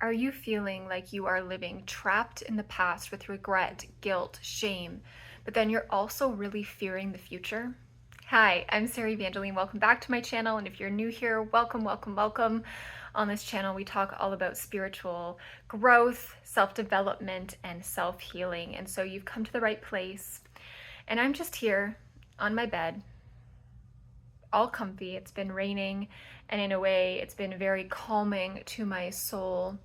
Are you feeling like you are living trapped in the past with regret, guilt, shame, but then you're also really fearing the future? Hi, I'm Sarah Evangeline. Welcome back to my channel. And if you're new here, welcome, welcome, welcome. On this channel, we talk all about spiritual growth, self-development, and self-healing. And so you've come to the right place. And I'm just here on my bed, all comfy. It's been raining, and in a way, it's been very calming to my soul.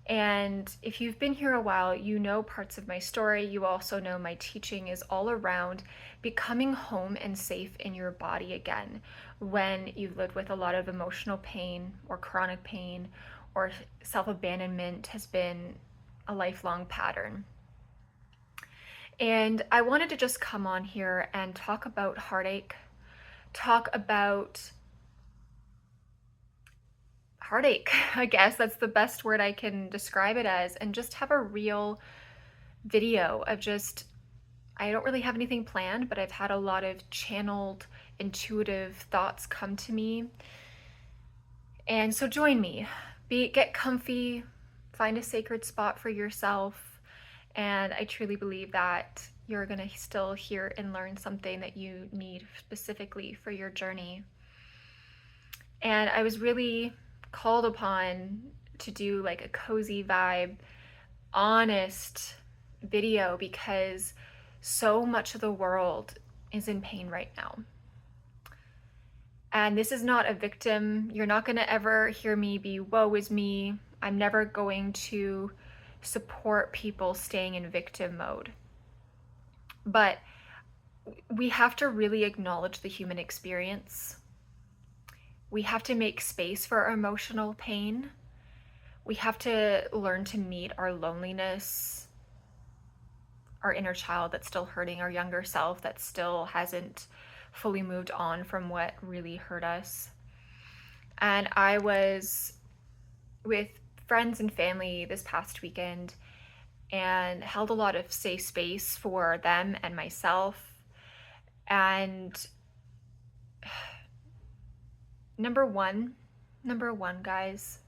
And if you've been here a while, you know parts of my story. You also know my teaching is all around becoming home and safe in your body again when you've lived with a lot of emotional pain or chronic pain, or self-abandonment has been a lifelong pattern. And I wanted to just come on here and talk about heartache. I guess that's the best word I can describe it as, and just have a real video of just, I don't really have anything planned, but I've had a lot of channeled intuitive thoughts come to me. And so join me, get comfy, find a sacred spot for yourself. And I truly believe that you're gonna still hear and learn something that you need specifically for your journey. And I was really called upon to do like a cozy vibe, honest video because so much of the world is in pain right now. And this is not a victim. You're not going to ever hear me be, woe is me. I'm never going to support people staying in victim mode. But we have to really acknowledge the human experience. We have to make space for our emotional pain. We have to learn to meet our loneliness, our inner child that's still hurting, our younger self that still hasn't fully moved on from what really hurt us. And I was with friends and family this past weekend and held a lot of safe space for them and myself. And number one, guys,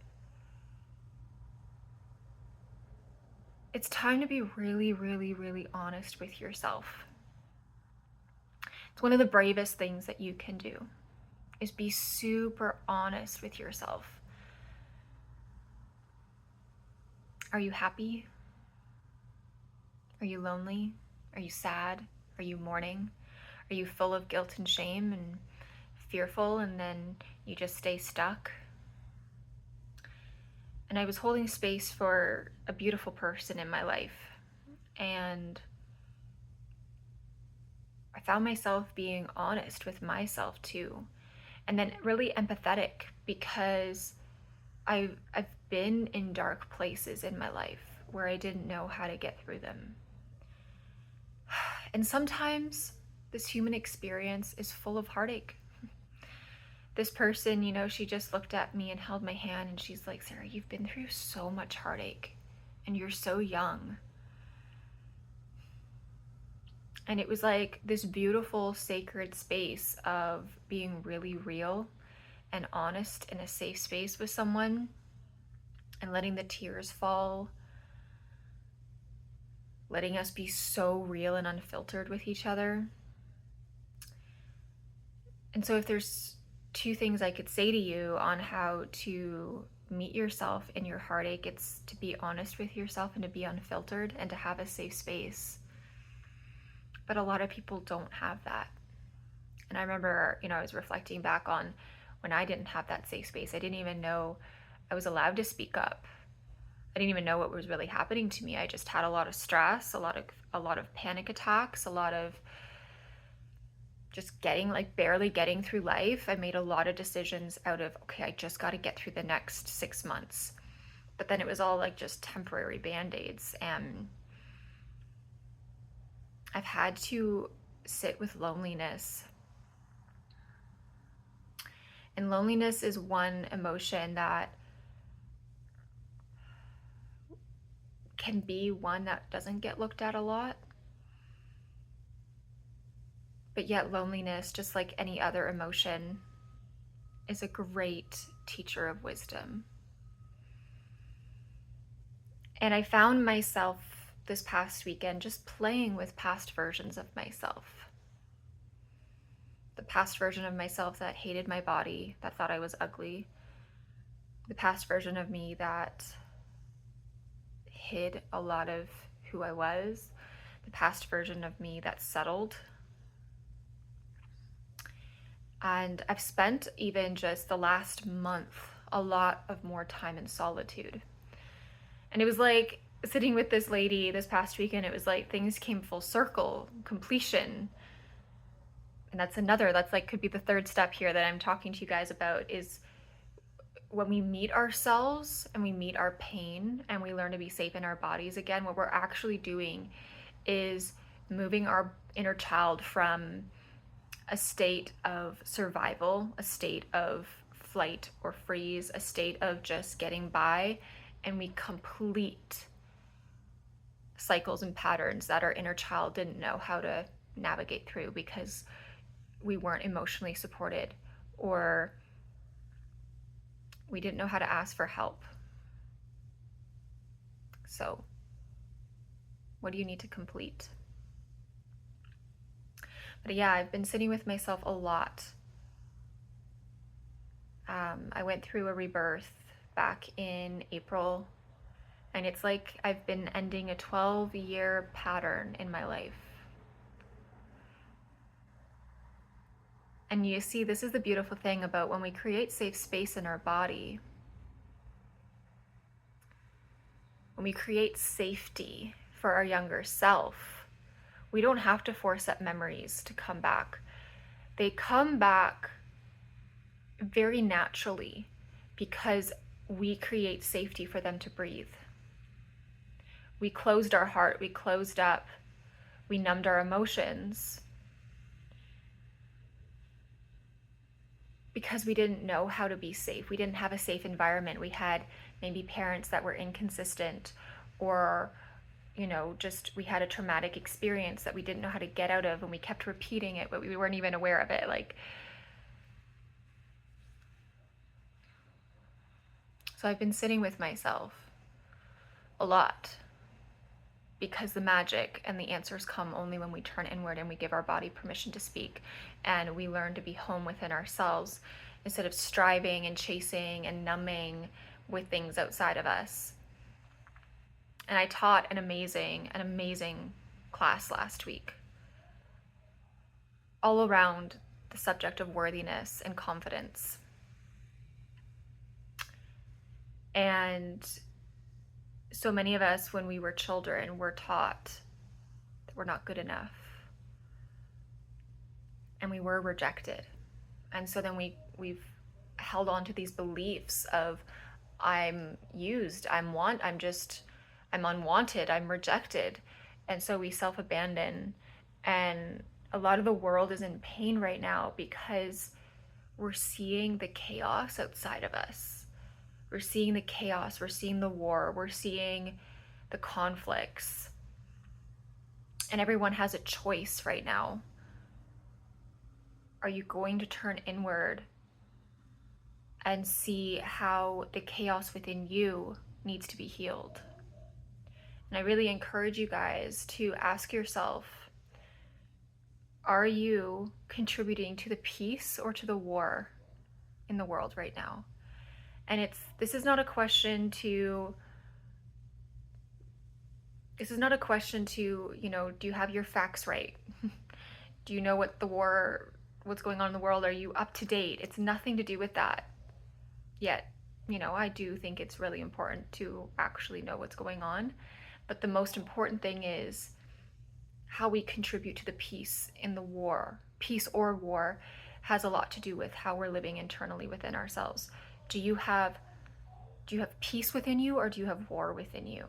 it's time to be really, really, really honest with yourself. It's one of the bravest things that you can do, is be super honest with yourself. Are you happy? Are you lonely? Are you sad? Are you mourning? Are you full of guilt and shame and fearful, and then you just stay stuck? And I was holding space for a beautiful person in my life, and I found myself being honest with myself too, and then really empathetic because I've been in dark places in my life where I didn't know how to get through them. And sometimes this human experience is full of heartache. This person, she just looked at me and held my hand and she's like, Sarah, you've been through so much heartache and you're so young. And it was like this beautiful sacred space of being really real and honest in a safe space with someone and letting the tears fall, letting us be so real and unfiltered with each other. And so if there's two things I could say to you on how to meet yourself in your heartache, it's to be honest with yourself and to be unfiltered and to have a safe space. But a lot of people don't have that. And I remember, I was reflecting back on when I didn't have that safe space. I didn't even know I was allowed to speak up. I didn't even know what was really happening to me. I just had a lot of stress, a lot of panic attacks, a lot of just barely getting through life. I made a lot of decisions out of, okay, I just got to get through the next 6 months. But then it was all like just temporary band-aids. And I've had to sit with loneliness. And loneliness is one emotion that can be one that doesn't get looked at a lot. But yet loneliness, just like any other emotion, is a great teacher of wisdom. And I found myself this past weekend just playing with past versions of myself. The past version of myself that hated my body, that thought I was ugly. The past version of me that hid a lot of who I was. The past version of me that settled. And I've spent even just the last month a lot of more time in solitude. And it was like sitting with this lady this past weekend, it was like things came full circle, completion. And that's like could be the third step here that I'm talking to you guys about, is when we meet ourselves and we meet our pain and we learn to be safe in our bodies again, what we're actually doing is moving our inner child from a state of survival, a state of flight or freeze, a state of just getting by, and we complete cycles and patterns that our inner child didn't know how to navigate through because we weren't emotionally supported, or we didn't know how to ask for help. So, what do you need to complete? But yeah, I've been sitting with myself a lot. I went through a rebirth back in April, and it's like I've been ending a 12-year pattern in my life. And you see, this is the beautiful thing about when we create safe space in our body. When we create safety for our younger self, we don't have to force up memories to come back. They come back very naturally because we create safety for them to breathe. We closed our heart, we closed up, we numbed our emotions because we didn't know how to be safe. We didn't have a safe environment. We had maybe parents that were inconsistent, or just we had a traumatic experience that we didn't know how to get out of, and we kept repeating it, but we weren't even aware of it. So I've been sitting with myself a lot, because the magic and the answers come only when we turn inward and we give our body permission to speak, and we learn to be home within ourselves instead of striving and chasing and numbing with things outside of us. And I taught an amazing class last week, all around the subject of worthiness and confidence. And so many of us, when we were children, were taught that we're not good enough, and we were rejected. And so then we've held on to these beliefs of, I'm used, I'm unwanted, I'm rejected. And so we self-abandon. And a lot of the world is in pain right now because we're seeing the chaos outside of us. We're seeing the chaos, we're seeing the war, we're seeing the conflicts. And everyone has a choice right now. Are you going to turn inward and see how the chaos within you needs to be healed? And I really encourage you guys to ask yourself, are you contributing to the peace or to the war in the world right now? And this is not a question to, do you have your facts right? Do you know what's going on in the world? Are you up to date? It's nothing to do with that. Yet, I do think it's really important to actually know what's going on. But the most important thing is how we contribute to the peace in the war. Peace or war has a lot to do with how we're living internally within ourselves. Do you have peace within you, or do you have war within you?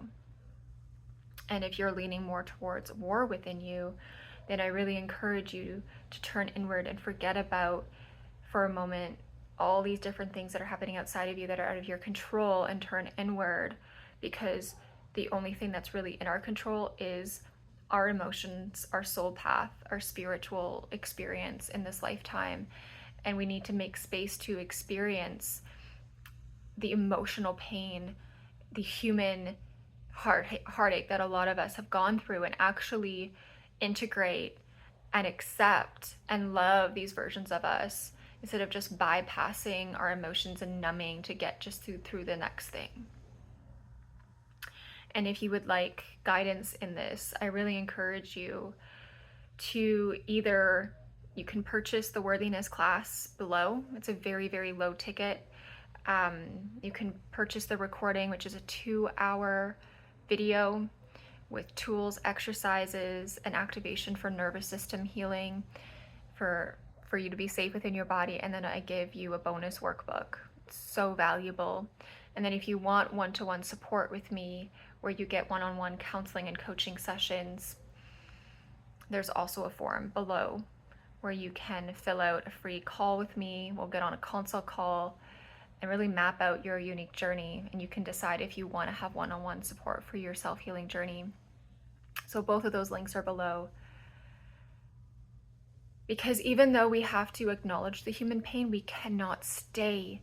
And if you're leaning more towards war within you, then I really encourage you to turn inward and forget about, for a moment, all these different things that are happening outside of you that are out of your control, and turn inward, because the only thing that's really in our control is our emotions, our soul path, our spiritual experience in this lifetime. And we need to make space to experience the emotional pain, the human heartache that a lot of us have gone through and actually integrate and accept and love these versions of us instead of just bypassing our emotions and numbing to get just through the next thing. And if you would like guidance in this, I really encourage you to either, you can purchase the worthiness class below. It's a very, very low ticket. You can purchase the recording, which is a 2-hour video with tools, exercises, and activation for nervous system healing for you to be safe within your body. And then I give you a bonus workbook. It's so valuable. And then if you want one-to-one support with me, where you get one-on-one counseling and coaching sessions, there's also a form below where you can fill out a free call with me. We'll get on a consult call and really map out your unique journey, and you can decide if you want to have one-on-one support for your self-healing journey. So both of those links are below. Because even though we have to acknowledge the human pain, we cannot stay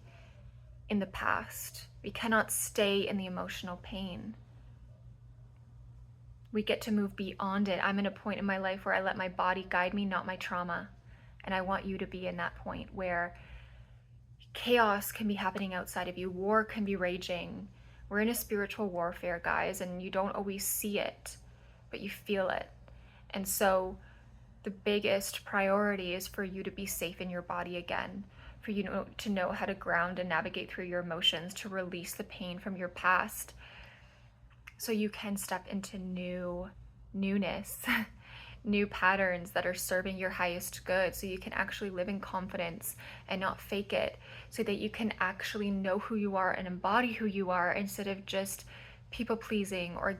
in the past. We cannot stay in the emotional pain. We get to move beyond it. I'm in a point in my life where I let my body guide me, not my trauma. And I want you to be in that point where chaos can be happening outside of you. War can be raging. We're in a spiritual warfare, guys, and you don't always see it, but you feel it. And so the biggest priority is for you to be safe in your body again, for you to know how to ground and navigate through your emotions, to release the pain from your past, so you can step into newness, new patterns that are serving your highest good, so you can actually live in confidence and not fake it, so that you can actually know who you are and embody who you are instead of just people pleasing or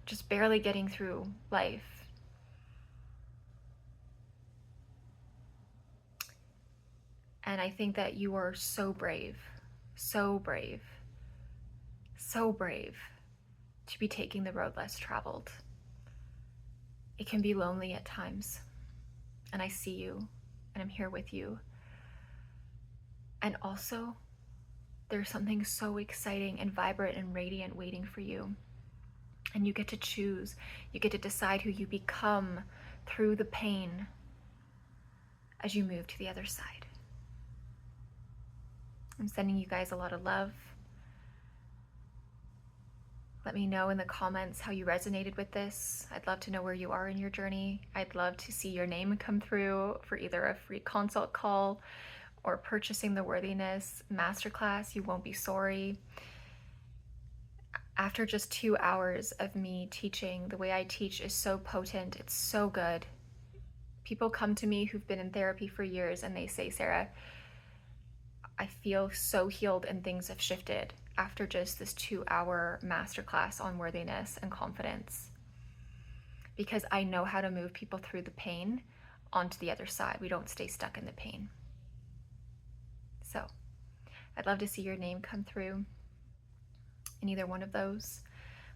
just barely getting through life. And I think that you are so brave, so brave, so brave to be taking the road less traveled. It can be lonely at times, and I see you, and I'm here with you. And also, there's something so exciting and vibrant and radiant waiting for you. And you get to choose. You get to decide who you become through the pain as you move to the other side. I'm sending you guys a lot of love. Let me know in the comments how you resonated with this. I'd love to know where you are in your journey. I'd love to see your name come through for either a free consult call or purchasing the Worthiness Masterclass. You won't be sorry. After just 2 hours of me teaching, the way I teach is so potent. It's so good. People come to me who've been in therapy for years and they say, Sarah, I feel so healed and things have shifted after just this 2-hour masterclass on worthiness and confidence, because I know how to move people through the pain onto the other side. We don't stay stuck in the pain. So I'd love to see your name come through in either one of those.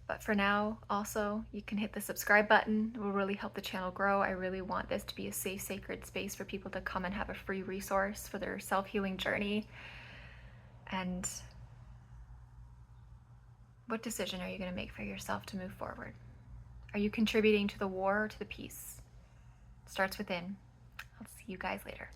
But for now, also, you can hit the subscribe button. It will really help the channel grow. I really want this to be a safe, sacred space for people to come and have a free resource for their self-healing journey. And what decision are you going to make for yourself to move forward? Are you contributing to the war or to the peace? It starts within. I'll see you guys later.